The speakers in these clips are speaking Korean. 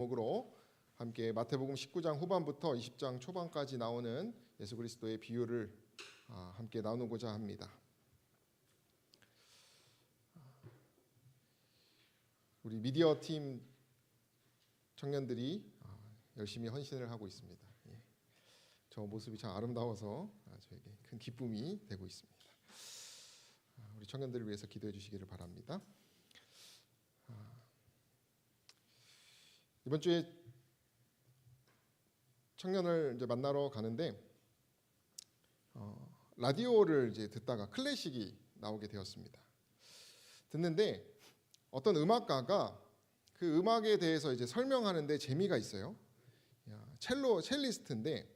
목으로 함께 마태복음 19장 후반부터 20장 초반까지 나오는 예수 그리스도의 비유를 함께 나누고자 합니다. 우리 미디어 팀 청년들이 열심히 헌신을 하고 있습니다. 저 모습이 참 아름다워서 저에게 큰 기쁨이 되고 있습니다. 우리 청년들을 위해서 기도해 주시기를 바랍니다. 이번 주에 청년을 이제 만나러 가는데 라디오를 이제 듣다가 클래식이 나오게 되었습니다. 듣는데 어떤 음악가가 그 음악에 대해서 이제 설명하는데 재미가 있어요. 첼리스트인데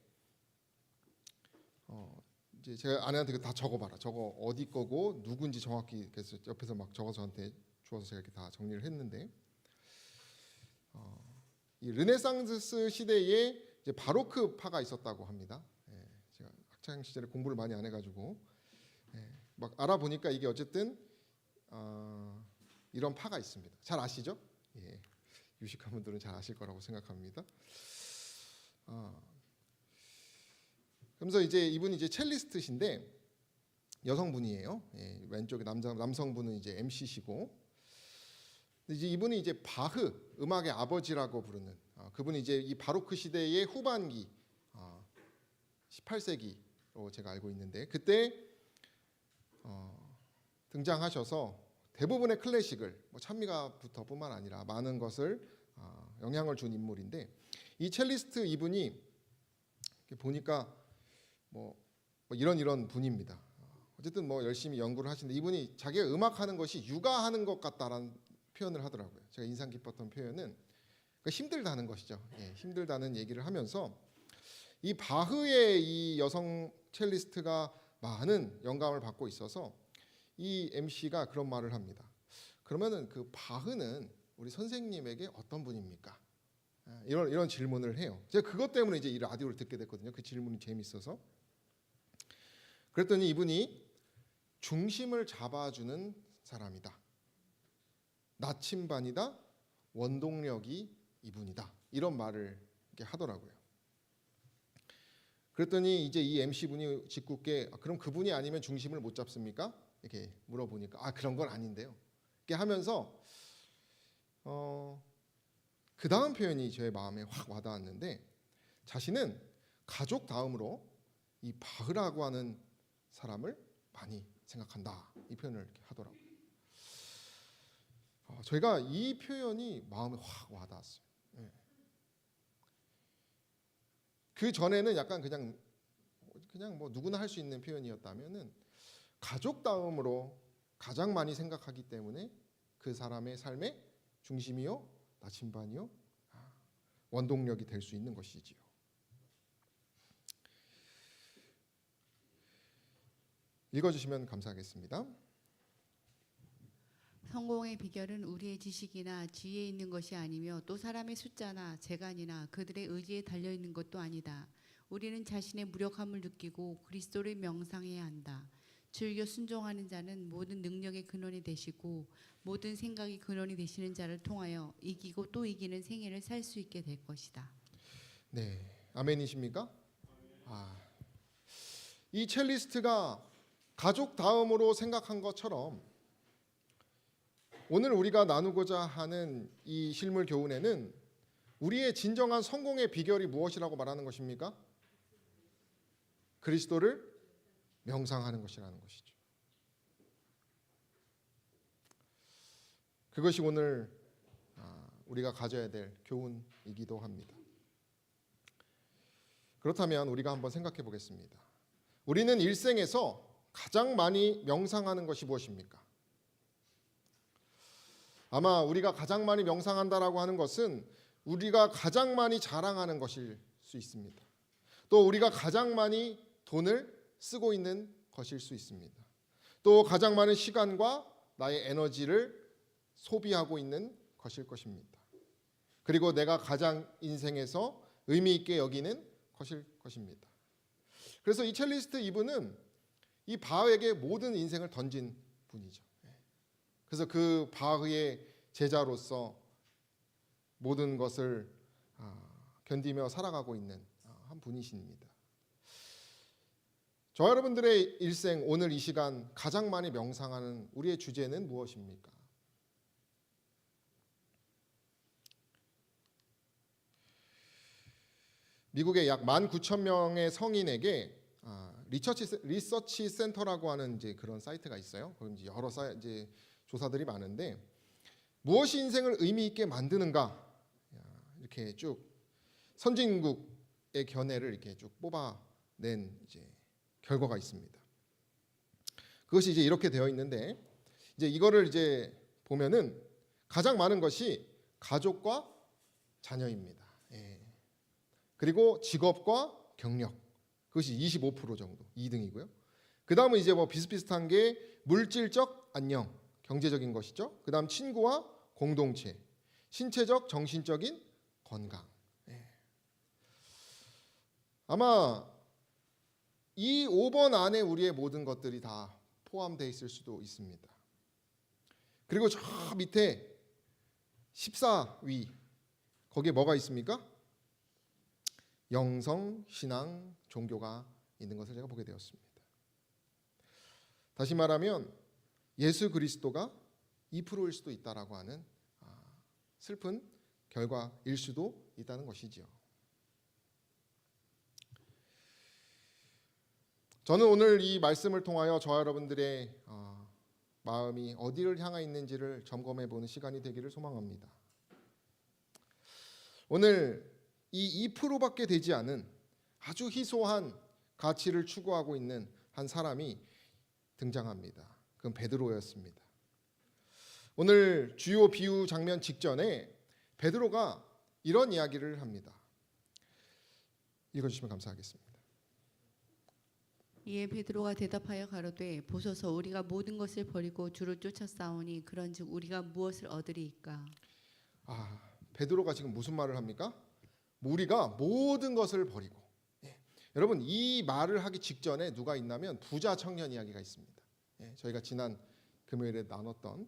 이제 제가 아내한테 다 적어봐라. 저거 어디 거고 누군지 정확히 그래서 옆에서 막 적어서 저한테 주어서 제가 이렇게 다 정리를 했는데. 이 르네상스 시대에 이제 바로크 파가 있었다고 합니다. 제가 학창 시절에 공부를 많이 안 해가지고 막 알아보니까 이게 어쨌든 이런 파가 있습니다. 잘 아시죠? 유식한 분들은 잘 아실 거라고 생각합니다. 그러면서 이제 이분이 이제 첼리스트신데 여성분이에요. 왼쪽에 남성분은 이제 MC시고. 이제 이분이 이제 바흐 음악의 아버지라고 부르는 그분이 이제 이 바로크 시대의 후반기 18세기로 제가 알고 있는데 그때 등장하셔서 대부분의 클래식을 찬미가부터뿐만 아니라 많은 것을 영향을 준 인물인데 이 첼리스트 이분이 보니까 뭐 이런 분입니다. 어쨌든 열심히 연구를 하시는데 이분이 자기가 음악하는 것이 육아하는 것 같다라는 표현을 하더라고요. 제가 인상 깊었던 표현은 힘들다는 것이죠. 힘들다는 얘기를 하면서 이 바흐의 이 여성 첼리스트가 많은 영감을 받고 있어서 이 MC가 그런 말을 합니다. 그러면은 그 바흐는 우리 선생님에게 어떤 분입니까? 이런 질문을 해요. 제가 그것 때문에 이제 이 라디오를 듣게 됐거든요. 그 질문이 재밌어서. 그랬더니 이분이 중심을 잡아주는 사람이다. 나침반이다. 원동력이 이분이다. 이런 말을 이렇게 하더라고요. 그랬더니 이제 이 MC분이 짓궂게 그럼 그분이 아니면 중심을 못 잡습니까? 이렇게 물어보니까 그런 건 아닌데요. 이렇게 하면서 그 다음 표현이 제 마음에 확 와닿았는데 자신은 가족 다음으로 이 바흐라고 하는 사람을 많이 생각한다. 이 표현을 이렇게 하더라고요. 저희가 이 표현이 마음에 확 와닿았어요. 그 전에는 약간 그냥 누구나 할 수 있는 표현이었다면은 가족 다음으로 가장 많이 생각하기 때문에 그 사람의 삶의 중심이요, 나침반이요, 원동력이 될 수 있는 것이지요. 읽어주시면 감사하겠습니다. 성공의 비결은 우리의 지식이나 지혜에 있는 것이 아니며 또 사람의 숫자나 재간이나 그들의 의지에 달려있는 것도 아니다. 우리는 자신의 무력함을 느끼고 그리스도를 명상해야 한다. 즐겨 순종하는 자는 모든 능력의 근원이 되시고 모든 생각의 근원이 되시는 자를 통하여 이기고 또 이기는 생애를 살 수 있게 될 것이다. 네, 아멘이십니까? 이 첼리스트가 가족 다음으로 생각한 것처럼 오늘 우리가 나누고자 하는 이 실물 교훈에는 우리의 진정한 성공의 비결이 무엇이라고 말하는 것입니까? 그리스도를 명상하는 것이라는 것이죠. 그것이 오늘 우리가 가져야 될 교훈이기도 합니다. 그렇다면 우리가 한번 생각해 보겠습니다. 우리는 일생에서 가장 많이 명상하는 것이 무엇입니까? 아마 우리가 가장 많이 명상한다라고 하는 것은 우리가 가장 많이 자랑하는 것일 수 있습니다. 또 우리가 가장 많이 돈을 쓰고 있는 것일 수 있습니다. 또 가장 많은 시간과 나의 에너지를 소비하고 있는 것일 것입니다. 그리고 내가 가장 인생에서 의미 있게 여기는 것일 것입니다. 그래서 이 첼리스트 이분은 이 바흐에게 모든 인생을 던진 분이죠. 그래서 그 바흐의 제자로서 모든 것을 견디며 살아가고 있는 한 분이십니다. 저와 여러분들의 일생, 오늘 이 시간 가장 많이 명상하는 우리의 주제는 무엇입니까? 미국의 약 19,000명의 성인에게 리서치 센터라고 하는 이제 그런 사이트가 있어요. 거기 이제 여러 이제 조사들이 많은데, 무엇이 인생을 의미 있게 만드는가, 이렇게 쭉 선진국의 견해를 이렇게 쭉 뽑아낸 이제 결과가 있습니다. 그것이 이제 이렇게 되어 있는데, 이제 이거를 이제 보면은 가장 많은 것이 가족과 자녀입니다. 그리고 직업과 경력, 그것이 25% 정도, 2등이고요. 그 다음은 이제 뭐 비슷비슷한 게 물질적 안녕, 경제적인 것이죠. 그 다음 친구와 공동체, 신체적, 정신적인 건강. 아마 이 5번 안에 우리의 모든 것들이 다 포함되어 있을 수도 있습니다. 그리고 저 밑에 14위, 거기에 뭐가 있습니까? 영성, 신앙, 종교가 있는 것을 제가 보게 되었습니다. 다시 말하면 예수 그리스도가 2%일 수도 있다라고 하는 슬픈 결과일 수도 있다는 것이지요. 저는 오늘 이 말씀을 통하여 저와 여러분들의 마음이 어디를 향해 있는지를 점검해 보는 시간이 되기를 소망합니다. 오늘 이 2%밖에 되지 않은 아주 희소한 가치를 추구하고 있는 한 사람이 등장합니다. 그건 베드로였습니다. 오늘 주요 비유 장면 직전에 베드로가 이런 이야기를 합니다. 읽어주시면 감사하겠습니다. 이에 베드로가 대답하여 가로되 보소서 우리가 모든 것을 버리고 주를 쫓아싸우니 그런즉 우리가 무엇을 얻으리이까? 베드로가 지금 무슨 말을 합니까? 우리가 모든 것을 버리고. 여러분, 이 말을 하기 직전에 누가 있냐면 부자 청년 이야기가 있습니다. 저희가 지난 금요일에 나눴던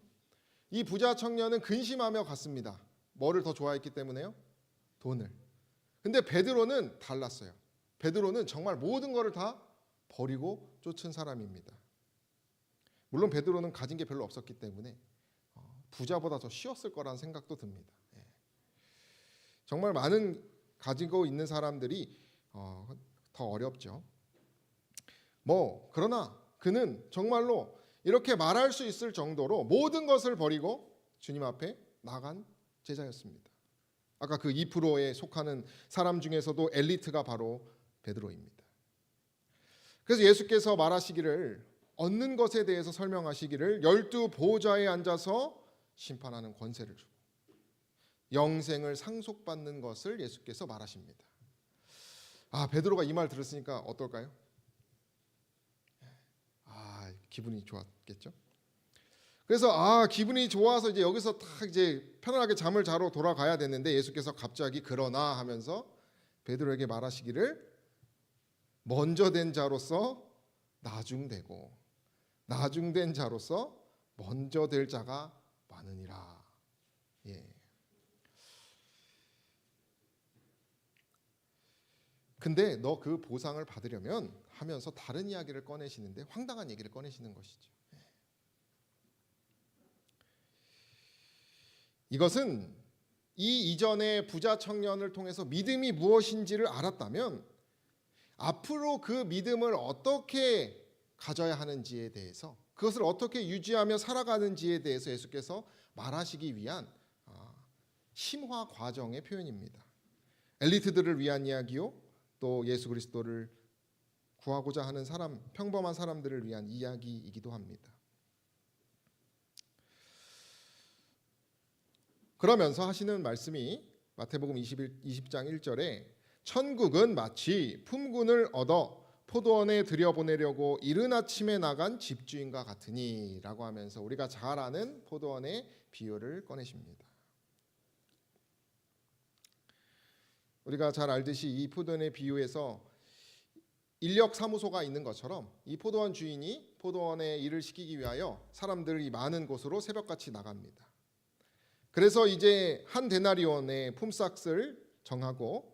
이 부자 청년은 근심하며 갔습니다. 뭐를 더 좋아했기 때문에요? 돈을. 근데 베드로는 달랐어요. 베드로는 정말 모든 것을 다 버리고 쫓은 사람입니다. 물론 베드로는 가진 게 별로 없었기 때문에 부자보다 더 쉬웠을 거라는 생각도 듭니다. 정말 많은 가지고 있는 사람들이 더 어렵죠. 그러나 그는 정말로 이렇게 말할 수 있을 정도로 모든 것을 버리고 주님 앞에 나간 제자였습니다. 아까 그 2%에 속하는 사람 중에서도 엘리트가 바로 베드로입니다. 그래서 예수께서 말하시기를, 얻는 것에 대해서 설명하시기를 12 보좌에 앉아서 심판하는 권세를 주고 영생을 상속받는 것을 예수께서 말하십니다. 베드로가 이 말 들었으니까 어떨까요? 기분이 좋았겠죠. 그래서 기분이 좋아서 이제 여기서 딱 이제 편안하게 잠을 자러 돌아가야 되는데 예수께서 갑자기 그러나 하면서 베드로에게 말하시기를, 먼저 된 자로서 나중되고 나중된 자로서 먼저 될 자가 많으니라. 근데 너 그 보상을 받으려면 하면서 다른 이야기를 꺼내시는데 황당한 얘기를 꺼내시는 것이죠. 이것은 이 이전의 부자 청년을 통해서 믿음이 무엇인지를 알았다면 앞으로 그 믿음을 어떻게 가져야 하는지에 대해서, 그것을 어떻게 유지하며 살아가는지에 대해서 예수께서 말하시기 위한 심화 과정의 표현입니다. 엘리트들을 위한 이야기요, 또 예수 그리스도를 구하고자 하는 평범한 사람들을 위한 이야기이기도 합니다. 그러면서 하시는 말씀이 마태복음 20장 1절에 천국은 마치 품꾼을 얻어 포도원에 들여보내려고 이른 아침에 나간 집주인과 같으니 라고 하면서 우리가 잘 아는 포도원의 비유를 꺼내십니다. 우리가 잘 알듯이 이 포도원의 비유에서 인력사무소가 있는 것처럼 이 포도원 주인이 포도원에 일을 시키기 위하여 사람들이 많은 곳으로 새벽같이 나갑니다. 그래서 이제 한 데나리온의 품삯을 정하고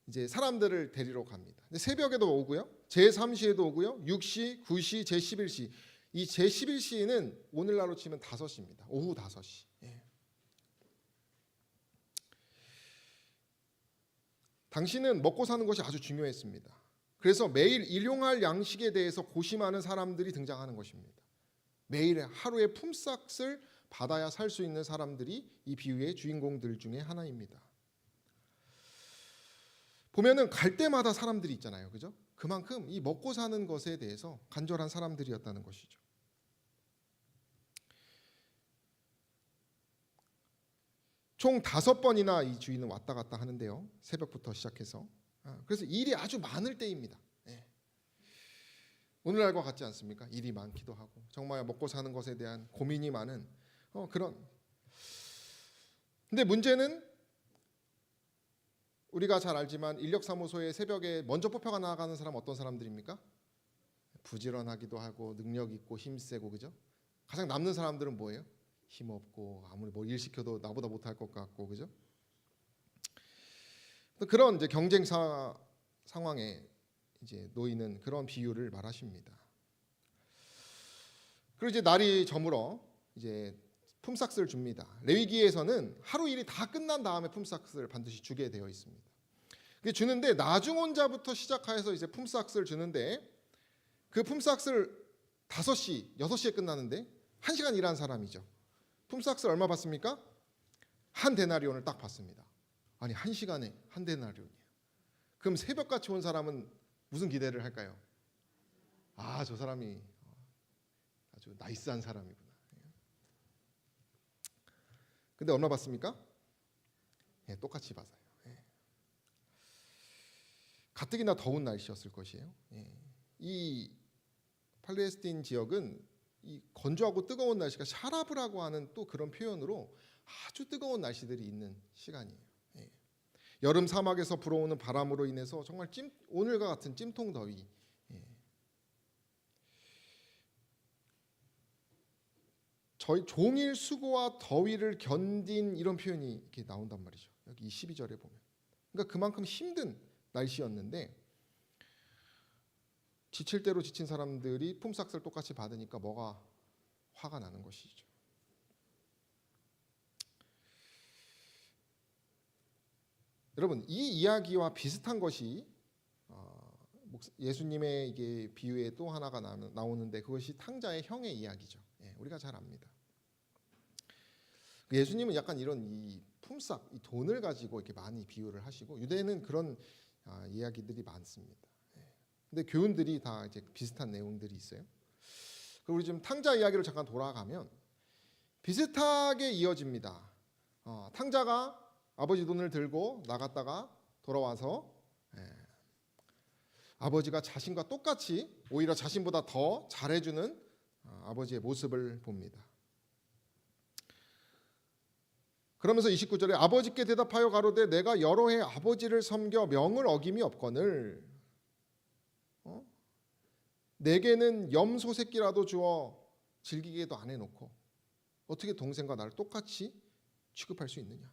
이제 사람들을 데리러 갑니다. 근데 새벽에도 오고요. 제3시에도 오고요. 6시, 9시, 제11시. 이 제11시는 오늘날로 치면 5시입니다. 오후 5시. 예. 당시는 먹고 사는 것이 아주 중요했습니다. 그래서 매일 일용할 양식에 대해서 고심하는 사람들이 등장하는 것입니다. 매일 하루의 품삯을 받아야 살 수 있는 사람들이 이 비유의 주인공들 중에 하나입니다. 보면은 갈 때마다 사람들이 있잖아요. 그죠? 그만큼 이 먹고 사는 것에 대해서 간절한 사람들이었다는 것이죠. 총 5번이나 이 주인은 왔다 갔다 하는데요. 새벽부터 시작해서. 그래서 일이 아주 많을 때입니다. 예. 오늘날과 같지 않습니까? 일이 많기도 하고 정말 먹고 사는 것에 대한 고민이 많은 그런. 근데 문제는 우리가 잘 알지만 인력사무소에 새벽에 먼저 뽑혀가 나가는 사람 어떤 사람들입니까? 부지런하기도 하고 능력 있고 힘세고 그죠? 가장 남는 사람들은 뭐예요? 힘없고 아무리 뭐 일 시켜도 나보다 못할 것 같고 그죠? 그런 이제 경쟁 상황에 이제 놓이는 그런 비유를 말하십니다. 그리고 이제 날이 저물어 이제 품삯을 줍니다. 레위기에서는 하루 일이 다 끝난 다음에 품삯을 반드시 주게 되어 있습니다. 주는데 나중혼자부터 시작해서 이제 품삯을 주는데 그 품삯을 5시, 6시에 끝나는데 1시간 일한 사람이죠. 품삯을 얼마 받습니까? 한 데나리온을 딱 받습니다. 아니 1시간에 한 데나리온이에요. 그럼 새벽같이 온 사람은 무슨 기대를 할까요? 아, 저 사람이 아주 나이스한 사람이구나. 근데 얼마 받습니까? 예, 똑같이 받아요. 예. 가뜩이나 더운 날씨였을 것이에요. 예. 이 팔레스틴 지역은 이 건조하고 뜨거운 날씨가 샤라브라고 하는 또 그런 표현으로 아주 뜨거운 날씨들이 있는 시간이에요. 예. 여름 사막에서 불어오는 바람으로 인해서 정말 오늘과 같은 찜통 더위. 예. 저희 종일 수고와 더위를 견딘 이런 표현이 이렇게 나온단 말이죠. 여기 12절에 보면. 그러니까 그만큼 힘든 날씨였는데 지칠 대로 지친 사람들이 품삯을 똑같이 받으니까 뭐가 화가 나는 것이죠. 여러분, 이 이야기와 비슷한 것이 예수님의 이게 비유에 또 하나가 나오는데 그것이 탕자의 형의 이야기죠. 예, 우리가 잘 압니다. 예수님은 약간 이런 이 품삯, 이 돈을 가지고 이렇게 많이 비유를 하시고 유대는 그런 이야기들이 많습니다. 근데 교훈들이 다 이제 비슷한 내용들이 있어요. 그리고 우리 지금 탕자 이야기를 잠깐 돌아가면 비슷하게 이어집니다. 탕자가 아버지 돈을 들고 나갔다가 돌아와서 아버지가 자신과 똑같이 오히려 자신보다 더 잘해주는 아버지의 모습을 봅니다. 그러면서 29절에 아버지께 대답하여 가로되 내가 여러 해 아버지를 섬겨 명을 어김이 없거늘 내게는 염소 새끼라도 주어 즐기게도 안 해놓고 어떻게 동생과 나를 똑같이 취급할 수 있느냐.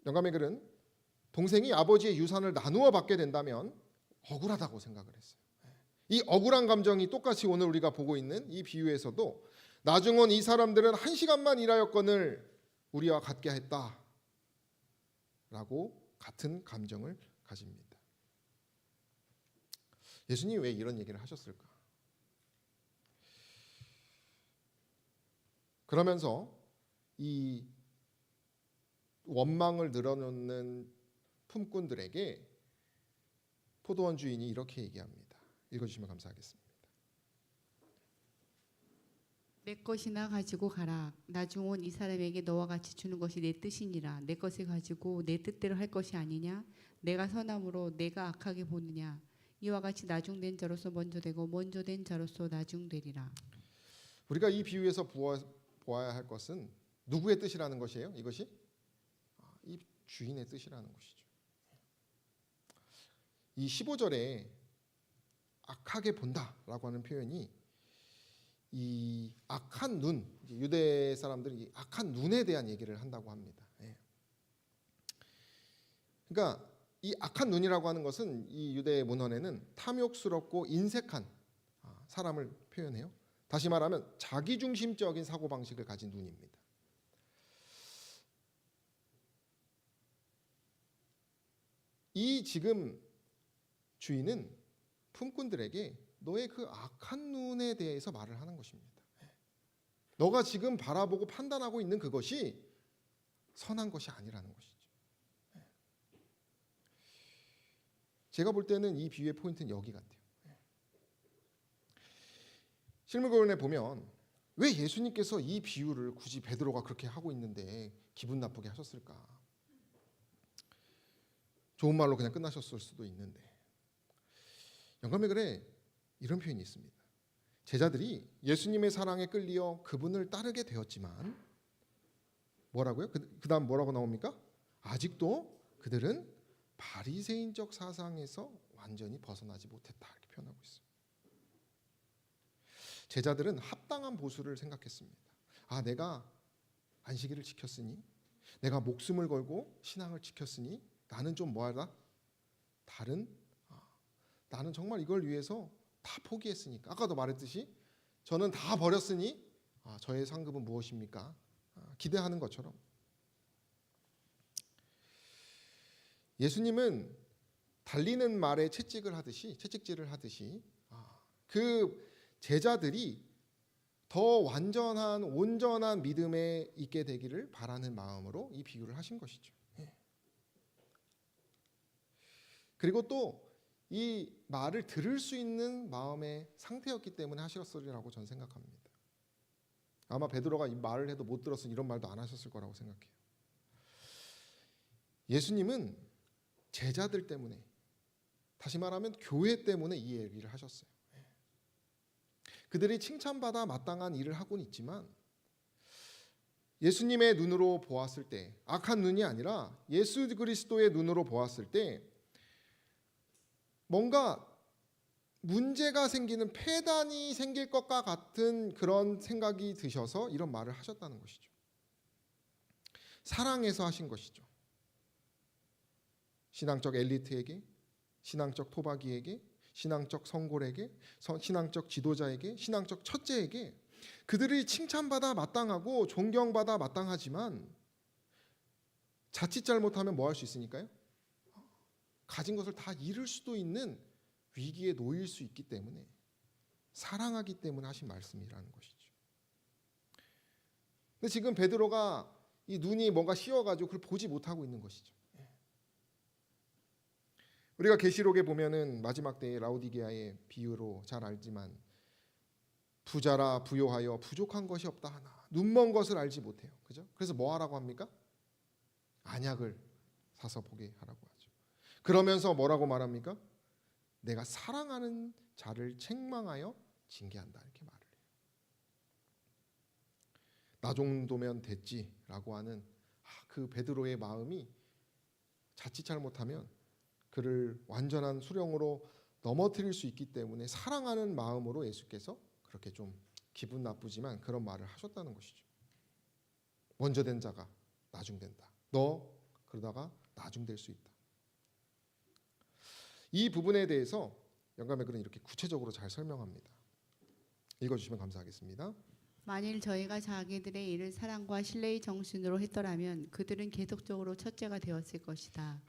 영감의 글은 동생이 아버지의 유산을 나누어 받게 된다면 억울하다고 생각을 했어요. 이 억울한 감정이 똑같이 오늘 우리가 보고 있는 이 비유에서도 나중은 이 사람들은 1시간만 일하였거늘 우리와 같게 했다 라고 같은 감정을 가집니다. 예수님이 왜 이런 얘기를 하셨을까? 그러면서 이 원망을 늘어놓는 품꾼들에게 포도원 주인이 이렇게 얘기합니다. 읽어주시면 감사하겠습니다. 내 것이나 가지고 가라. 나중 온 이 사람에게 너와 같이 주는 것이 내 뜻이니라. 내 것을 가지고 내 뜻대로 할 것이 아니냐? 내가 선함으로 내가 악하게 보느냐? 이와 같이 나중된 자로서 먼저 되고 먼저 된 자로서 나중되리라. 우리가 이 비유에서 보아야 할 것은 누구의 뜻이라는 것이에요? 이것이 이 주인의 뜻이라는 것이죠. 이 15절에 악하게 본다라고 하는 표현이 이 악한 눈, 이제 유대 사람들이 이 악한 눈에 대한 얘기를 한다고 합니다. 예. 그러니까 이 악한 눈이라고 하는 것은 이 유대 문헌에는 탐욕스럽고 인색한 사람을 표현해요. 다시 말하면 자기중심적인 사고방식을 가진 눈입니다. 이 지금 주인은 품꾼들에게 너의 그 악한 눈에 대해서 말을 하는 것입니다. 너가 지금 바라보고 판단하고 있는 그것이 선한 것이 아니라는 것이죠. 제가 볼 때는 이 비유의 포인트는 여기 같아요. 실무교훈에 보면 왜 예수님께서 이 비유를 굳이 베드로가 그렇게 하고 있는데 기분 나쁘게 하셨을까? 좋은 말로 그냥 끝나셨을 수도 있는데 영감의 글에 이런 표현이 있습니다. 제자들이 예수님의 사랑에 끌리어 그분을 따르게 되었지만 뭐라고요? 그 다음 뭐라고 나옵니까? 아직도 그들은 바리새인적 사상에서 완전히 벗어나지 못했다 이렇게 표현하고 있어요. 제자들은 합당한 보수를 생각했습니다. 내가 안식일을 지켰으니 내가 목숨을 걸고 신앙을 지켰으니 나는 좀 뭐하다? 나는 정말 이걸 위해서 다 포기했으니까 아까도 말했듯이 저는 다 버렸으니 저의 상급은 무엇입니까? 기대하는 것처럼 예수님은 달리는 말에 채찍질을 하듯이 그 제자들이 더 완전한 온전한 믿음에 있게 되기를 바라는 마음으로 이 비유를 하신 것이죠. 그리고 또 이 말을 들을 수 있는 마음의 상태였기 때문에 하셨으리라고 저는 생각합니다. 아마 베드로가 이 말을 해도 못 들었으니 이런 말도 안 하셨을 거라고 생각해요. 예수님은 제자들 때문에, 다시 말하면 교회 때문에 이 얘기를 하셨어요. 그들이 칭찬받아 마땅한 일을 하고는 있지만 예수님의 눈으로 보았을 때, 악한 눈이 아니라 예수 그리스도의 눈으로 보았을 때 뭔가 문제가 생기는, 폐단이 생길 것과 같은 그런 생각이 드셔서 이런 말을 하셨다는 것이죠. 사랑해서 하신 것이죠. 신앙적 엘리트에게, 신앙적 토박이에게, 신앙적 성골에게, 신앙적 지도자에게, 신앙적 첫째에게 그들이 칭찬받아 마땅하고 존경받아 마땅하지만 자칫 잘못하면 뭐 할 수 있으니까요? 가진 것을 다 잃을 수도 있는 위기에 놓일 수 있기 때문에 사랑하기 때문에 하신 말씀이라는 것이죠. 근데 지금 베드로가 이 눈이 뭔가 씌어가지고 그걸 보지 못하고 있는 것이죠. 우리가 계시록에 보면은 마지막 때의 라오디게아의 비유로 잘 알지만 부자라 부요하여 부족한 것이 없다 하나 눈먼 것을 알지 못해요. 그죠? 그래서 뭐 하라고 합니까? 안약을 사서 보게 하라고 하죠. 그러면서 뭐라고 말합니까? 내가 사랑하는 자를 책망하여 징계한다 이렇게 말을 해요. 나 정도면 됐지라고 하는 그 베드로의 마음이 자칫 잘못하면 그를 완전한 수령으로 넘어뜨릴 수 있기 때문에 사랑하는 마음으로 예수께서 그렇게 좀 기분 나쁘지만 그런 말을 하셨다는 것이죠. 먼저 된 자가 나중된다. 너 그러다가 나중될 수 있다. 이 부분에 대해서 영감의 글은 이렇게 구체적으로 잘 설명합니다. 읽어주시면 감사하겠습니다. 만일 저희가 자기들의 일을 사랑과 신뢰의 정신으로 했더라면 그들은 계속적으로 첫째가 되었을 것이다.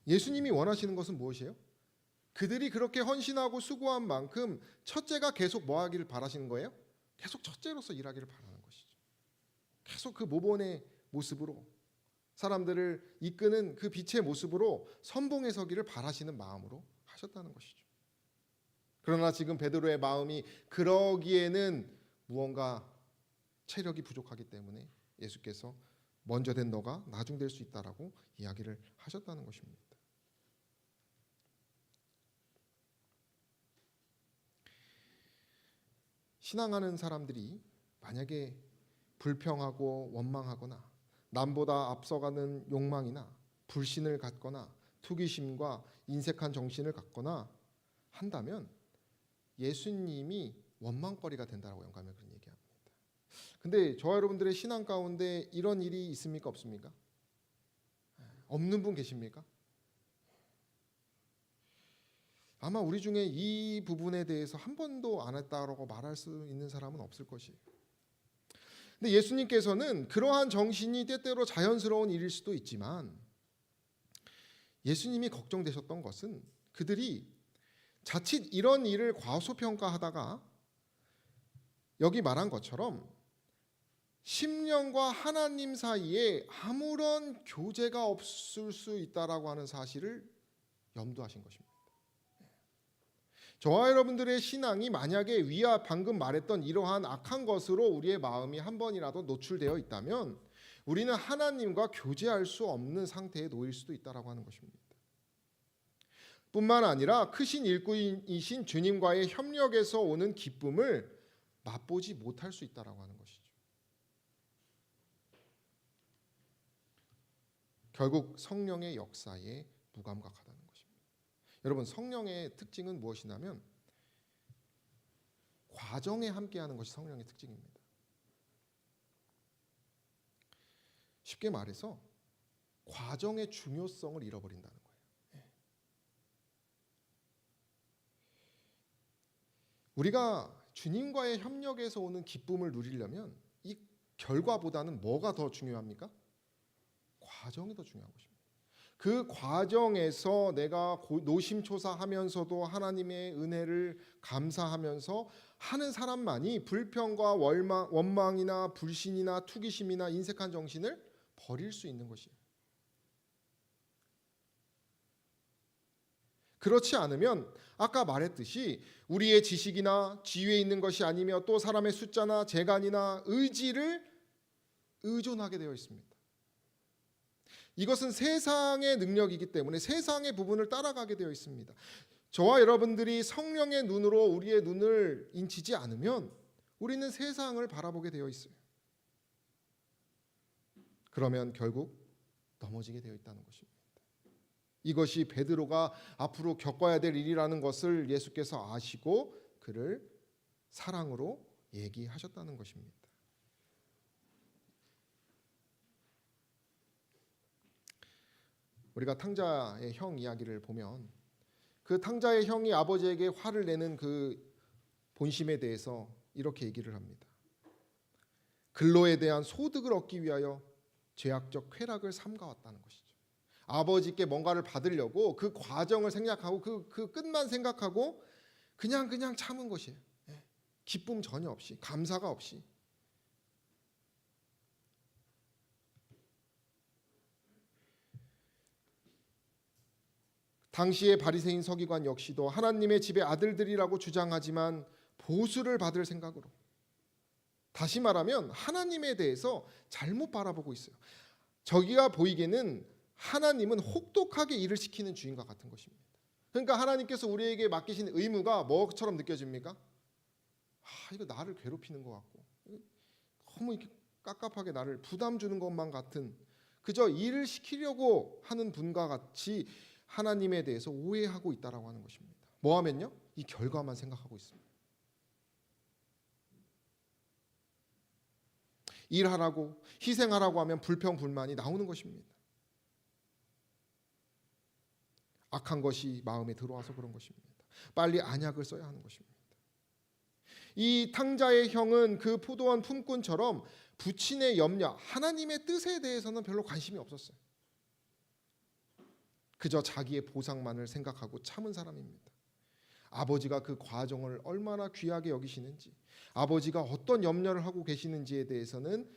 예수님이 원하시는 것은 무엇이에요? 그들이 그렇게 헌신하고 수고한 만큼 첫째가 계속 뭐 하기를 바라시는 거예요? 계속 첫째로서 일하기를 바라는 것이죠. 계속 그 모본의 모습으로 사람들을 이끄는 그 빛의 모습으로 선봉에 서기를 바라시는 마음으로 하셨다는 것이죠. 그러나 지금 베드로의 마음이 그러기에는 무언가 체력이 부족하기 때문에 예수께서 먼저 된 너가 나중 될 수 있다라고 이야기를 하셨다는 것입니다. 신앙하는 사람들이 만약에 불평하고 원망하거나 남보다 앞서가는 욕망이나 불신을 갖거나 투기심과 인색한 정신을 갖거나 한다면 예수님이 원망거리가 된다라고 영감의 그런 얘기합니다. 근데 저와 여러분들의 신앙 가운데 이런 일이 있습니까? 없습니까? 없는 분 계십니까? 아마 우리 중에 이 부분에 대해서 한 번도 안 했다라고 말할 수 있는 사람은 없을 것이에요. 근데 예수님께서는 그러한 정신이 때때로 자연스러운 일일 수도 있지만 예수님이 걱정되셨던 것은 그들이 자칫 이런 일을 과소평가하다가 여기 말한 것처럼 심령과 하나님 사이에 아무런 교제가 없을 수 있다라고 하는 사실을 염두하신 것입니다. 저와 여러분들의 신앙이 만약에 위와 방금 말했던 이러한 악한 것으로 우리의 마음이 한 번이라도 노출되어 있다면 우리는 하나님과 교제할 수 없는 상태에 놓일 수도 있다라고 하는 것입니다. 뿐만 아니라 크신 일꾼이신 주님과의 협력에서 오는 기쁨을 맛보지 못할 수 있다라고 하는 것이죠. 결국 성령의 역사에 무감각하다는 것입니다. 여러분, 성령의 특징은 무엇이냐면 과정에 함께하는 것이 성령의 특징입니다. 쉽게 말해서 과정의 중요성을 잃어버린다는 거예요. 우리가 주님과의 협력에서 오는 기쁨을 누리려면 이 결과보다는 뭐가 더 중요합니까? 과정이 더 중요한 것입니다. 그 과정에서 내가 노심초사하면서도 하나님의 은혜를 감사하면서 하는 사람만이 불평과 원망이나 불신이나 투기심이나 인색한 정신을 버릴 수 있는 것이에요. 그렇지 않으면 아까 말했듯이 우리의 지식이나 지위에 있는 것이 아니며 또 사람의 숫자나 재간이나 의지를 의존하게 되어 있습니다. 이것은 세상의 능력이기 때문에 세상의 부분을 따라가게 되어 있습니다. 저와 여러분들이 성령의 눈으로 우리의 눈을 인치지 않으면 우리는 세상을 바라보게 되어 있어요. 그러면 결국 넘어지게 되어 있다는 것입니다. 이것이 베드로가 앞으로 겪어야 될 일이라는 것을 예수께서 아시고 그를 사랑으로 얘기하셨다는 것입니다. 우리가 탕자의 형 이야기를 보면 그 탕자의 형이 아버지에게 화를 내는 그 본심에 대해서 이렇게 얘기를 합니다. 근로에 대한 소득을 얻기 위하여 죄악적 쾌락을 삼가왔다는 것이죠. 아버지께 뭔가를 받으려고 그 과정을 생각하고 그 끝만 생각하고 그냥 참은 것이에요. 기쁨 전혀 없이, 감사가 없이. 당시의 바리새인 서기관 역시도 하나님의 집의 아들들이라고 주장하지만 보수를 받을 생각으로, 다시 말하면 하나님에 대해서 잘못 바라보고 있어요. 저기가 보이기에는 하나님은 혹독하게 일을 시키는 주인과 같은 것입니다. 그러니까 하나님께서 우리에게 맡기신 의무가 뭐처럼 느껴집니까? 이거 나를 괴롭히는 것 같고 너무 이렇게 깝깝하게 나를 부담 주는 것만 같은, 그저 일을 시키려고 하는 분과 같이 하나님에 대해서 오해하고 있다라고 하는 것입니다. 뭐 하면요? 이 결과만 생각하고 있습니다. 일하라고, 희생하라고 하면 불평불만이 나오는 것입니다. 악한 것이 마음에 들어와서 그런 것입니다. 빨리 안약을 써야 하는 것입니다. 이 탕자의 형은 그 포도원 품꾼처럼 부친의 염려, 하나님의 뜻에 대해서는 별로 관심이 없었어요. 그저 자기의 보상만을 생각하고 참은 사람입니다. 아버지가 그 과정을 얼마나 귀하게 여기시는지, 아버지가 어떤 염려를 하고 계시는지에 대해서는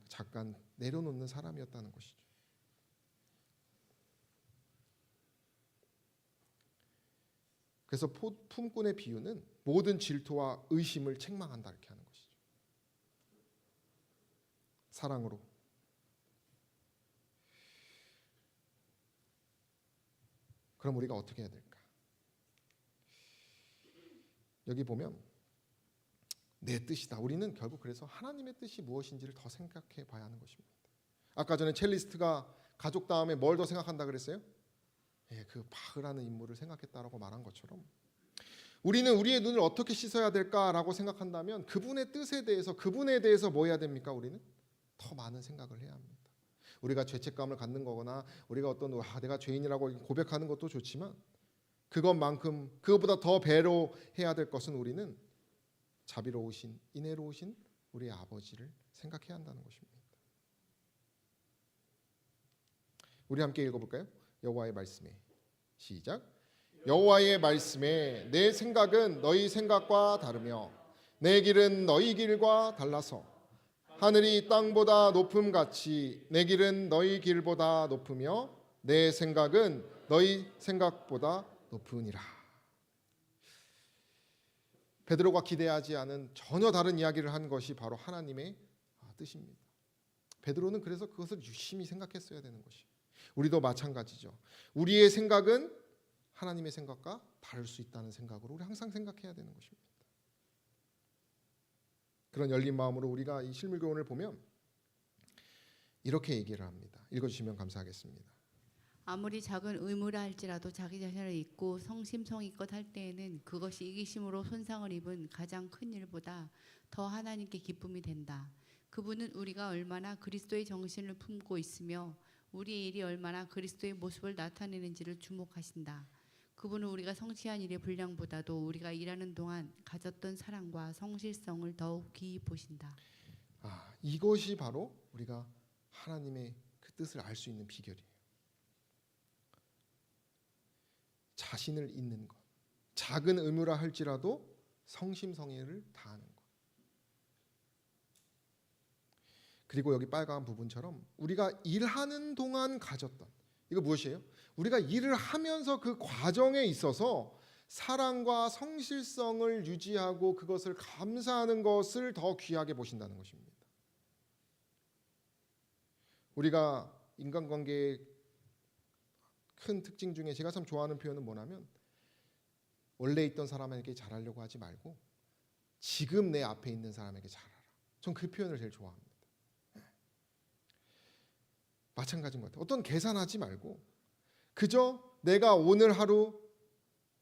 잠깐 내려놓는 사람이었다는 것이죠. 그래서 품꾼의 비유는 모든 질투와 의심을 책망한다 이렇게 하는 것이죠. 사랑으로. 그럼 우리가 어떻게 해야 될까? 여기 보면 내 뜻이다. 우리는 결국 그래서 하나님의 뜻이 무엇인지를 더 생각해 봐야 하는 것입니다. 아까 전에 첼리스트가 가족 다음에 뭘 더 생각한다 그랬어요? 그 바흐라는 인물을 생각했다라고 말한 것처럼 우리는 우리의 눈을 어떻게 씻어야 될까라고 생각한다면 그분의 뜻에 대해서, 그분에 대해서 뭐 해야 됩니까? 우리는 더 많은 생각을 해야 합니다. 우리가 죄책감을 갖는 거거나 우리가 어떤 내가 죄인이라고 고백하는 것도 좋지만 그것만큼, 그것보다 더 배로 해야 될 것은 우리는 자비로우신, 인애로우신 우리의 아버지를 생각해야 한다는 것입니다. 우리 함께 읽어볼까요? 여호와의 말씀에 시작. 여호와의 말씀에 내 생각은 너희 생각과 다르며 내 길은 너희 길과 달라서 하늘이 땅보다 높음 같이 내 길은 너희 길보다 높으며 내 생각은 너희 생각보다 높으니라. 베드로가 기대하지 않은 전혀 다른 이야기를 한 것이 바로 하나님의 뜻입니다. 베드로는 그래서 그것을 유심히 생각했어야 되는 것이. 우리도 마찬가지죠. 우리의 생각은 하나님의 생각과 다를 수 있다는 생각으로 우리 항상 생각해야 되는 것입니다. 그런 열린 마음으로 우리가 이 실물교훈을 보면 이렇게 얘기를 합니다. 읽어주시면 감사하겠습니다. 아무리 작은 의무라 할지라도 자기 자신을 잊고 성심성의껏 할 때에는 그것이 이기심으로 손상을 입은 가장 큰 일보다 더 하나님께 기쁨이 된다. 그분은 우리가 얼마나 그리스도의 정신을 품고 있으며 우리의 일이 얼마나 그리스도의 모습을 나타내는지를 주목하신다. 그분은 우리가 성취한 일의 분량보다도 우리가 일하는 동안 가졌던 사랑과 성실성을 더욱 귀히 보신다. 이것이 바로 우리가 하나님의 그 뜻을 알 수 있는 비결이에요. 자신을 잊는 것, 작은 의무라 할지라도 성심성의를 다하는 것. 그리고 여기 빨간 부분처럼 우리가 일하는 동안 가졌던, 이거 무엇이에요? 우리가 일을 하면서 그 과정에 있어서 사랑과 성실성을 유지하고 그것을 감사하는 것을 더 귀하게 보신다는 것입니다. 우리가 인간관계의 큰 특징 중에 제가 참 좋아하는 표현은 뭐냐면, 원래 있던 사람에게 잘하려고 하지 말고 지금 내 앞에 있는 사람에게 잘하라. 전 그 표현을 제일 좋아합니다. 마찬가지인 것 같아요. 어떤 계산하지 말고 그저 내가 오늘 하루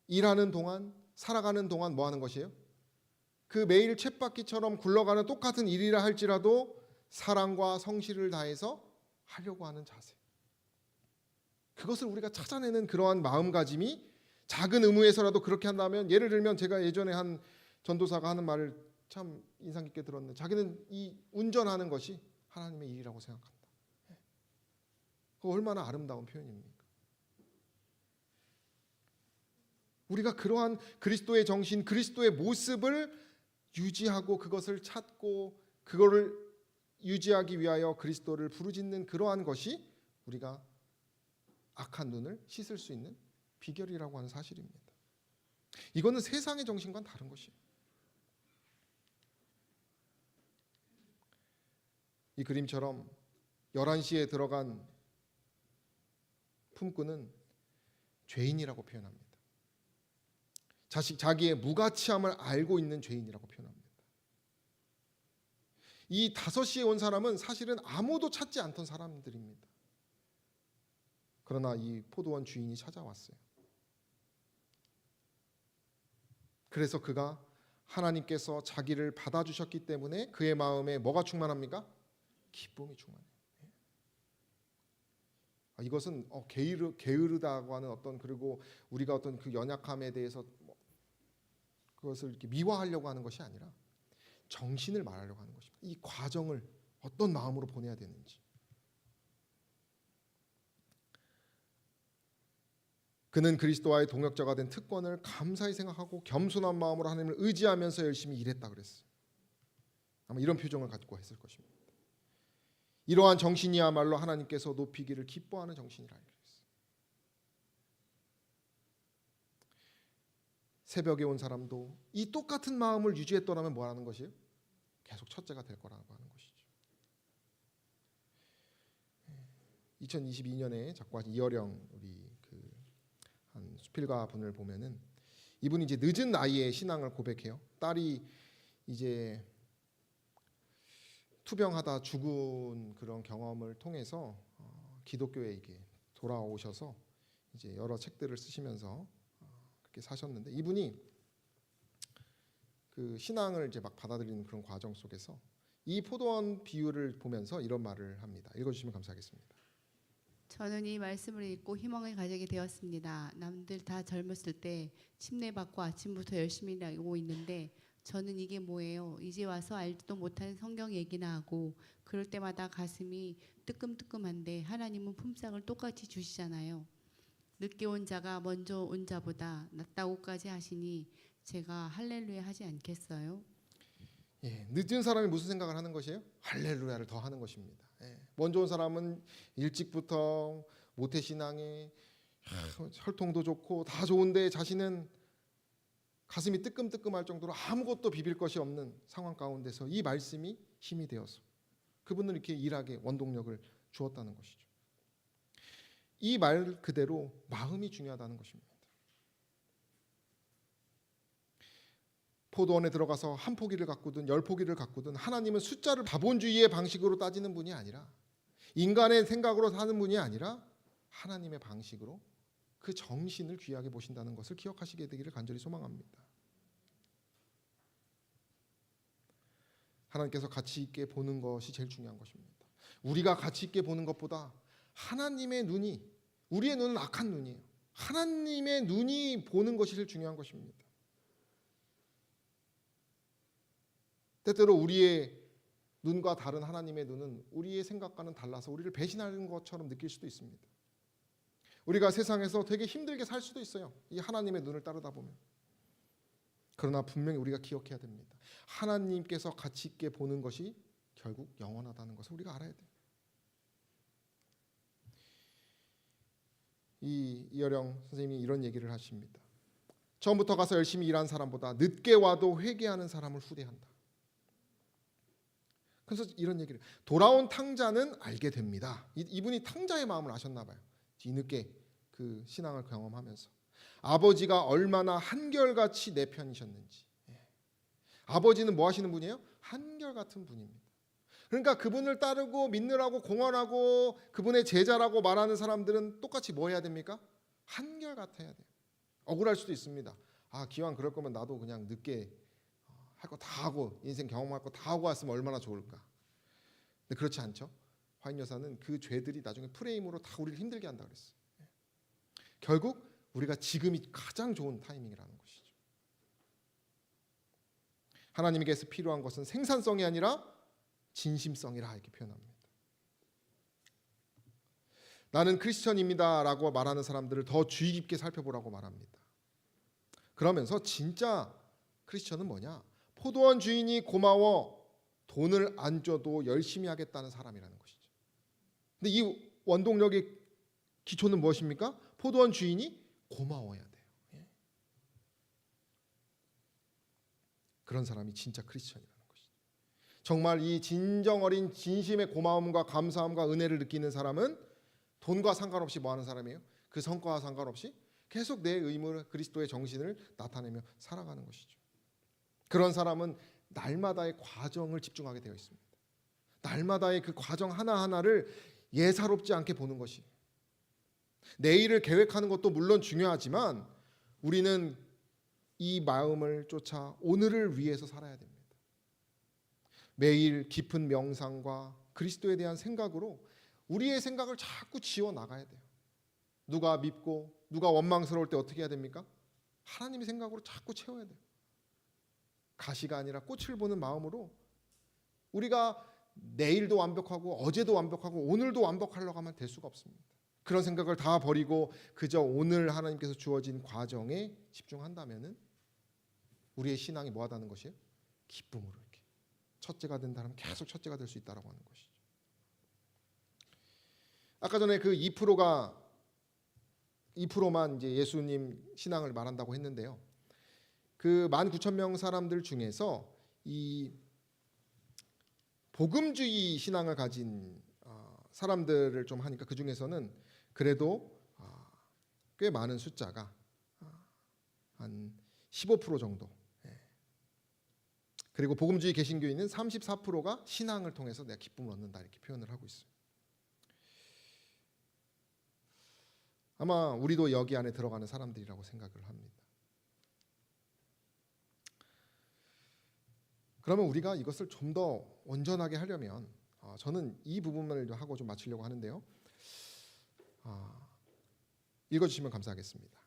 일하는 동안, 살아가는 동안 뭐 하는 것이에요? 그 매일 쳇바퀴처럼 굴러가는 똑같은 일이라 할지라도 사랑과 성실을 다해서 하려고 하는 자세. 그것을 우리가 찾아내는 그러한 마음가짐이 작은 의무에서라도 그렇게 한다면, 예를 들면 제가 예전에 한 전도사가 하는 말을 참 인상 깊게 들었는데, 자기는 이 운전하는 것이 하나님의 일이라고 생각한다. 그거 얼마나 아름다운 표현입니까? 우리가 그러한 그리스도의 정신, 그리스도의 모습을 유지하고 그것을 찾고 그거를 유지하기 위하여 그리스도를 부르짖는 그러한 것이 우리가 악한 눈을 씻을 수 있는 비결이라고 하는 사실입니다. 이거는 세상의 정신과는 다른 것이에요. 이 그림처럼 11시에 들어간 품꾼은 죄인이라고 표현합니다. 자기의 무가치함을 알고 있는 죄인이라고 표현합니다. 이 5시에 온 사람은 사실은 아무도 찾지 않던 사람들입니다. 그러나 이 포도원 주인이 찾아왔어요. 그래서 그가 하나님께서 자기를 받아주셨기 때문에 그의 마음에 뭐가 충만합니까? 기쁨이 충만해요. 이것은 게으르다고 하는 어떤, 그리고 우리가 어떤 그 연약함에 대해서 그것을 이렇게 미화하려고 하는 것이 아니라 정신을 말하려고 하는 것입니다. 이 과정을 어떤 마음으로 보내야 되는지. 그는 그리스도와의 동역자가 된 특권을 감사히 생각하고 겸손한 마음으로 하나님을 의지하면서 열심히 일했다 그랬어요. 아마 이런 표정을 갖고 했을 것입니다. 이러한 정신이야말로 하나님께서 높이기를 기뻐하는 정신이라 했어요. 새벽에 온 사람도 이 똑같은 마음을 유지했더라면 뭐 하는 것이에요? 계속 첫째가 될 거라고 하는 것이죠. 2022년에 작가 이어령 우리 한 수필가 분을 보면은, 이분이 이제 늦은 나이에 신앙을 고백해요. 딸이 이제 투병하다 죽은 그런 경험을 통해서 기독교에 이게 돌아오셔서 이제 여러 책들을 쓰시면서 그렇게 사셨는데, 이분이 그 신앙을 이제 막 받아들이는 그런 과정 속에서 이 포도원 비유를 보면서 이런 말을 합니다. 읽어주시면 감사하겠습니다. 저는 이 말씀을 읽고 희망을 가지게 되었습니다. 남들 다 젊었을 때 침례받고 아침부터 열심히 일하고 있는데 저는 이게 뭐예요? 이제 와서 알지도 못하는 성경 얘기나 하고 그럴 때마다 가슴이 뜨끔뜨끔한데 하나님은 품삯을 똑같이 주시잖아요. 늦게 온 자가 먼저 온 자보다 낫다고까지 하시니 제가 할렐루야 하지 않겠어요? 예, 늦은 사람이 무슨 생각을 하는 것이에요? 할렐루야를 더 하는 것입니다. 예, 먼저 온 사람은 일찍부터 모태신앙에 혈통도 좋고 다 좋은데 자신은 가슴이 뜨끔뜨끔할 정도로 아무것도 비빌 것이 없는 상황 가운데서 이 말씀이 힘이 되어서 그분을 이렇게 일하게 원동력을 주었다는 것이죠. 이 말 그대로 마음이 중요하다는 것입니다. 포도원에 들어가서 한 포기를 가꾸든 10포기를 가꾸든 하나님은 숫자를 자본주의의 방식으로 따지는 분이 아니라 인간의 생각으로 사는 분이 아니라 하나님의 방식으로 그 정신을 귀하게 보신다는 것을 기억하시게 되기를 간절히 소망합니다. 하나님께서 가치 있게 보는 것이 제일 중요한 것입니다. 우리가 가치 있게 보는 것보다 하나님의 눈이, 우리의 눈은 악한 눈이에요. 하나님의 눈이 보는 것이 제일 중요한 것입니다. 때때로 우리의 눈과 다른 하나님의 눈은 우리의 생각과는 달라서 우리를 배신하는 것처럼 느낄 수도 있습니다. 우리가 세상에서 되게 힘들게 살 수도 있어요. 이 하나님의 눈을 따르다 보면. 그러나 분명히 우리가 기억해야 됩니다. 하나님께서 가치 있게 보는 것이 결국 영원하다는 것을 우리가 알아야 돼요. 이어령 선생님이 이런 얘기를 하십니다. 처음부터 가서 열심히 일하는 사람보다 늦게 와도 회개하는 사람을 후대한다. 그래서 이런 얘기를, 돌아온 탕자는 알게 됩니다. 이분이 탕자의 마음을 아셨나 봐요. 뒤늦게 그 신앙을 경험하면서 아버지가 얼마나 한결같이 내 편이셨는지. 아버지는 뭐 하시는 분이에요? 한결같은 분입니다. 그러니까 그분을 따르고 믿느라고 공언하고 그분의 제자라고 말하는 사람들은 똑같이 뭐 해야 됩니까? 한결같아야 돼요. 억울할 수도 있습니다. 아, 기왕 그럴 거면 나도 그냥 늦게 할 거 다 하고 인생 경험할 거 다 하고 왔으면 얼마나 좋을까. 근데 그렇지 않죠. 화인 여사는 그 죄들이 나중에 프레임으로 다 우리를 힘들게 한다 그랬어요. 결국 우리가 지금이 가장 좋은 타이밍이라는 것이죠. 하나님께서 필요한 것은 생산성이 아니라 진심성이라 이렇게 표현합니다. 나는 크리스천입니다 라고 말하는 사람들을 더 주의 깊게 살펴보라고 말합니다. 그러면서 진짜 크리스천은 뭐냐? 포도원 주인이 고마워 돈을 안 줘도 열심히 하겠다는 사람이라는 것이죠. 근데 이 원동력의 기초는 무엇입니까? 포도원 주인이 고마워야 돼요. 그런 사람이 진짜 크리스천이라는 것이죠. 정말 이 진정 어린 진심의 고마움과 감사함과 은혜를 느끼는 사람은 돈과 상관없이 뭐 하는 사람이에요? 그 성과와 상관없이 계속 내 의무를, 그리스도의 정신을 나타내며 살아가는 것이죠. 그런 사람은 날마다의 과정을 집중하게 되어 있습니다. 날마다의 그 과정 하나하나를 예사롭지 않게 보는 것이, 내일을 계획하는 것도 물론 중요하지만 우리는 이 마음을 쫓아 오늘을 위해서 살아야 됩니다. 매일 깊은 명상과 그리스도에 대한 생각으로 우리의 생각을 자꾸 지워 나가야 돼요. 누가 밉고 누가 원망스러울 때 어떻게 해야 됩니까? 하나님의 생각으로 자꾸 채워야 돼요. 가시가 아니라 꽃을 보는 마음으로 우리가 내일도 완벽하고 어제도 완벽하고 오늘도 완벽하려고 하면 될 수가 없습니다. 그런 생각을 다 버리고 그저 오늘 하나님께서 주어진 과정에 집중한다면은 우리의 신앙이 뭐하다는 것이에요? 기쁨으로 이렇게 첫째가 된다면 계속 첫째가 될 수 있다라고 하는 것이죠. 아까 전에 그 2%만 이제 예수님 신앙을 말한다고 했는데요. 그 19,000명 사람들 중에서 이 복음주의 신앙을 가진 사람들을 좀 하니까 그 중에서는 그래도 꽤 많은 숫자가 한 15% 정도. 그리고 복음주의 개신교인은 34%가 신앙을 통해서 내가 기쁨을 얻는다 이렇게 표현을 하고 있어요. 아마 우리도 여기 안에 들어가는 사람들이라고 생각을 합니다. 그러면 우리가 이것을 좀 더 온전하게 하려면 저는 이 부분을 하고 좀 마치려고 하는데요. 읽어주시면 감사하겠습니다.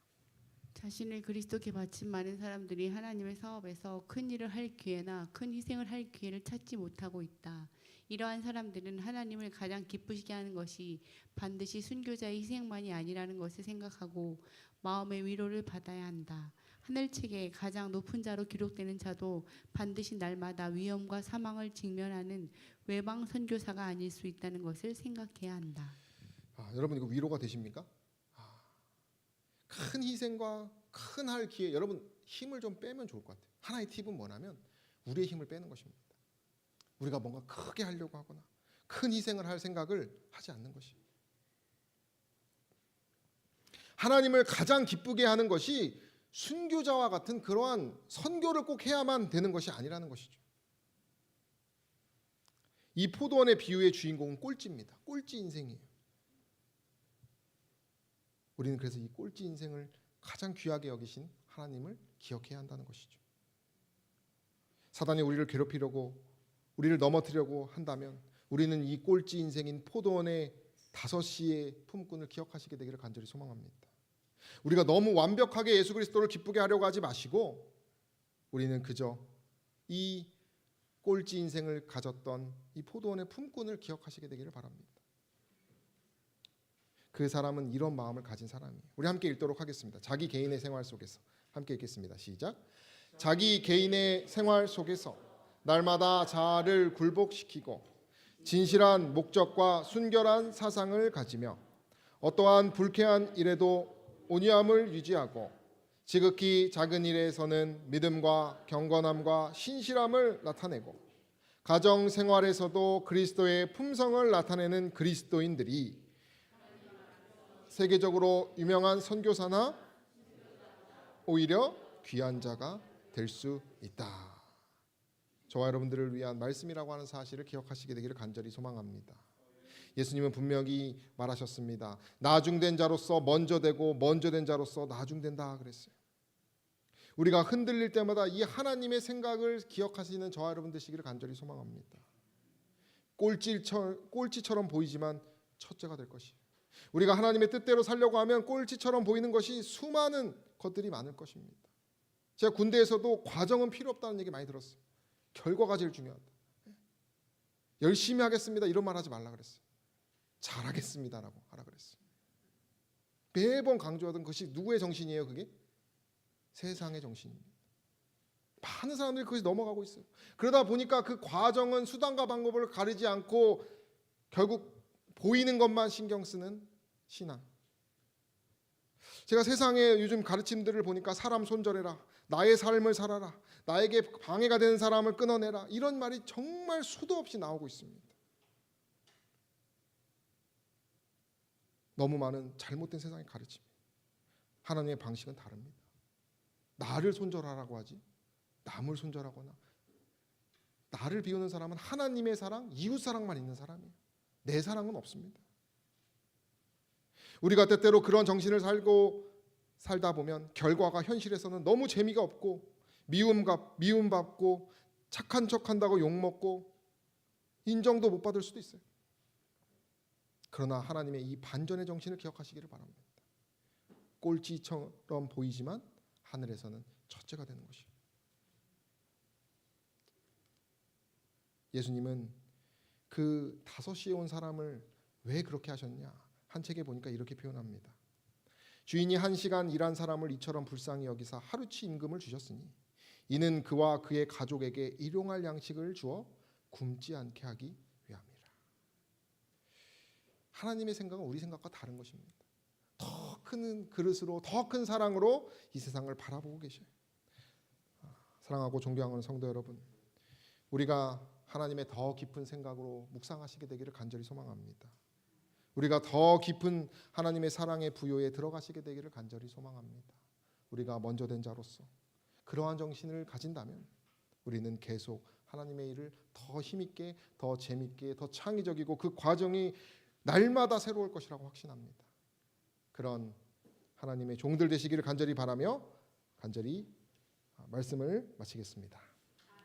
자신을 그리스도께 바친 많은 사람들이 하나님의 사업에서 큰 일을 할 기회나 큰 희생을 할 기회를 찾지 못하고 있다. 이러한 사람들은 하나님을 가장 기쁘시게 하는 것이 반드시 순교자의 희생만이 아니라는 것을 생각하고 마음의 위로를 받아야 한다. 하늘책에 가장 높은 자로 기록되는 자도 반드시 날마다 위험과 사망을 직면하는 외방 선교사가 아닐 수 있다는 것을 생각해야 한다. 여러분 이거 위로가 되십니까? 큰 희생과 큰 할 기회, 여러분 힘을 좀 빼면 좋을 것 같아요. 하나의 팁은 뭐냐면 우리의 힘을 빼는 것입니다. 우리가 뭔가 크게 하려고 하거나 큰 희생을 할 생각을 하지 않는 것입니다. 하나님을 가장 기쁘게 하는 것이 순교자와 같은 그러한 선교를 꼭 해야만 되는 것이 아니라는 것이죠. 이 포도원의 비유의 주인공은 꼴찌입니다. 꼴찌 인생이에요. 우리는 그래서 이 꼴찌 인생을 가장 귀하게 여기신 하나님을 기억해야 한다는 것이죠. 사단이 우리를 괴롭히려고 우리를 넘어뜨리려고 한다면 우리는 이 꼴찌 인생인 포도원의 5시의 품꾼을 기억하시게 되기를 간절히 소망합니다. 우리가 너무 완벽하게 예수 그리스도를 기쁘게 하려고 하지 마시고 우리는 그저 이 꼴찌 인생을 가졌던 이 포도원의 품꾼을 기억하시게 되기를 바랍니다. 그 사람은 이런 마음을 가진 사람이에요. 우리 함께 읽도록 하겠습니다. 자기 개인의 생활 속에서 함께 읽겠습니다. 시작. 자기 개인의 생활 속에서 날마다 자아를 굴복시키고 진실한 목적과 순결한 사상을 가지며 어떠한 불쾌한 일에도 온유함을 유지하고 지극히 작은 일에서는 믿음과 경건함과 신실함을 나타내고 가정 생활에서도 그리스도의 품성을 나타내는 그리스도인들이 세계적으로 유명한 선교사나 오히려 귀한 자가 될 수 있다. 저와 여러분들을 위한 말씀이라고 하는 사실을 기억하시게 되기를 간절히 소망합니다. 예수님은 분명히 말하셨습니다. 나중된 자로서 먼저 되고 먼저 된 자로서 나중된다 그랬어요. 우리가 흔들릴 때마다 이 하나님의 생각을 기억하시는 저와 여러분 되시기를 간절히 소망합니다. 꼴찌처럼 보이지만 첫째가 될 것이에요. 우리가 하나님의 뜻대로 살려고 하면 꼴찌처럼 보이는 것이 수많은 것들이 많을 것입니다. 제가 군대에서도 과정은 필요 없다는 얘기 많이 들었어요. 결과가 제일 중요하다. 열심히 하겠습니다 이런 말 하지 말라 그랬어요. 잘하겠습니다라고 하라 그랬어요. 매번 강조하던 것이 누구의 정신이에요? 그게 세상의 정신입니다. 많은 사람들이 그것이 넘어가고 있어요. 그러다 보니까 그 과정은 수단과 방법을 가리지 않고 결국 보이는 것만 신경 쓰는 신앙. 제가 세상의 요즘 가르침들을 보니까 사람 손절해라, 나의 삶을 살아라, 나에게 방해가 되는 사람을 끊어내라, 이런 말이 정말 수도 없이 나오고 있습니다. 너무 많은 잘못된 세상의 가르침. 하나님의 방식은 다릅니다. 나를 손절하라고 하지 남을 손절하거나, 나를 비우는 사람은 하나님의 사랑, 이웃 사랑만 있는 사람이에요. 내 사랑은 없습니다. 우리가 때때로 그런 정신을 살다 보면 결과가 현실에서는 너무 재미가 없고 미움받고 착한 척한다고 욕먹고 인정도 못 받을 수도 있어요. 그러나 하나님의 이 반전의 정신을 기억하시기를 바랍니다. 꼴찌처럼 보이지만 하늘에서는 첫째가 되는 것이에요. 예수님은 그 5시에 온 사람을 왜 그렇게 하셨냐? 한 책에 보니까 이렇게 표현합니다. 주인이 1시간 일한 사람을 이처럼 불쌍히 여기사 하루치 임금을 주셨으니 이는 그와 그의 가족에게 일용할 양식을 주어 굶지 않게 하기 위함이라. 하나님의 생각은 우리 생각과 다른 것입니다. 더 큰 그릇으로, 더 큰 사랑으로 이 세상을 바라보고 계셔요. 사랑하고 존경하는 성도 여러분, 우리가 하나님의 더 깊은 생각으로 묵상하시게 되기를 간절히 소망합니다. 우리가 더 깊은 하나님의 사랑의 부요에 들어가시게 되기를 간절히 소망합니다. 우리가 먼저 된 자로서 그러한 정신을 가진다면 우리는 계속 하나님의 일을 더 힘있게, 더 재밌게, 더 창의적이고 그 과정이 날마다 새로울 것이라고 확신합니다. 그런 하나님의 종들 되시기를 간절히 바라며 간절히 말씀을 마치겠습니다.